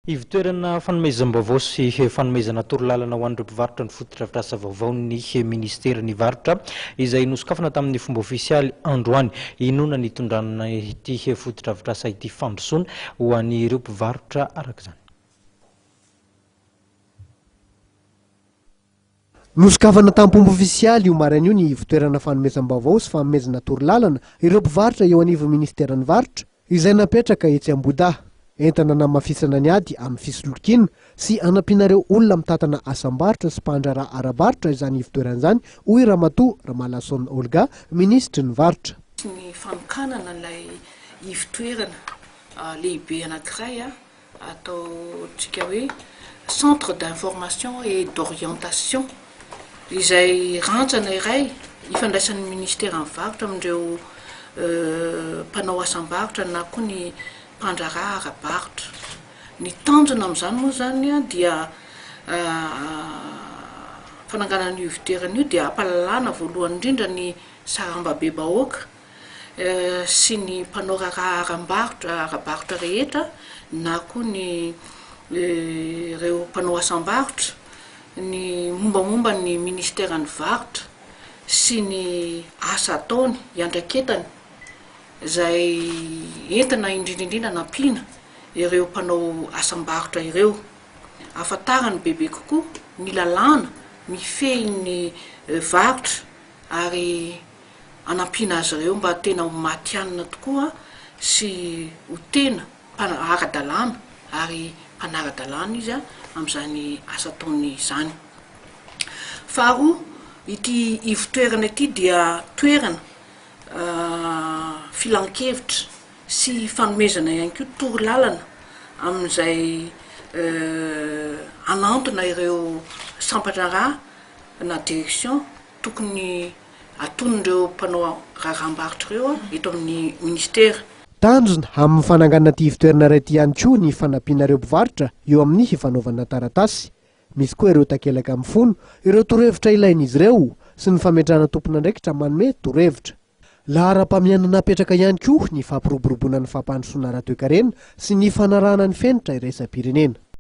Ivitoerana fanomezam-baovao sy fanomezana torolalana ho an'ireo mpivarotra ny fotodrafitrasa vaovao ny ministeran'ny varotra izay nosokafana tamin'ny fomba ofisialy androany. Inona ny itondrana ity fotodrafitrasa ity fandrosoana ho an'ireo mpivarotra araka izany. Nosokafana tamin'ny fomba ofisialy io maraina io ny ivitoerana fanomezam-baovao sy fanomezana torolalana ireo mpivarotra eo anivon'ny ministeran'ny varotra izay napetraka etsy Ambohidahy. Entana namafisana ny ady amin'ny fisolokiana sy anampinareo olona mitantana asambarotra sy mpandraraha ara-barotra izany ivitoeran'izany hoy Ramatoa Ramalason Olga, ministry ny varotra. Ny fanokanana ilay ivitoerana lehibe anankiray ataontsika hoe centre d'information et d'orientation izay rantsana iray ifandraisan'ny ministère ny varotra amin'ireo mpanao asambarotra na koa ny mpandraraha ara-barotra. Ny tanjona amin'izany moa zany dia fananganan'io ivitoerana io dia ampalalana voalohany indrindra ny sarambabe-bahoaka sy ny mpanao raharaha ara-barotra rehetra na koa ny ireo mpanao asambarotra ny mombamomba ny ministère ny varotra sy ny asa ataony iandraiketany izay entina indrindrindrindra nampiana ireo mpanao asambarotra ireo. Ahafantarany bebe kokoa ny lalàna mifehin'ny varotra ary anampiana azy ireo mba tena matianina tokoa sy ho tena ara-dalàna ary mpanara-dalàna izy amin'izany asa ataony izany. Faharoa, ity ivitoerana ity dia toerana filan-kevitra sy fanomezana ihany koa torolalana amin'izay anantona ireo sampan-draraha na direction tokony atonindreo mpanao raharam-barotra ireo eto amin'ny ministera. Tanjona amin'ny fananganana ity ivitoerana iray ity ihany koa ny fanampianareo mpivarotra eo amin'ny fanaovana taratasy. Misy koa ireo takelaka mifono, ireo torohevitra ilain'izy ireo sy ny fametrahana tompon'andraikitra manome torohevitra. Laharam-pamiana napetraka ihany koa ny fampiroboroboana ny fampandrosoana ara-toe-karena sy ny fanarahana ny fenitra iraisam-pirenena.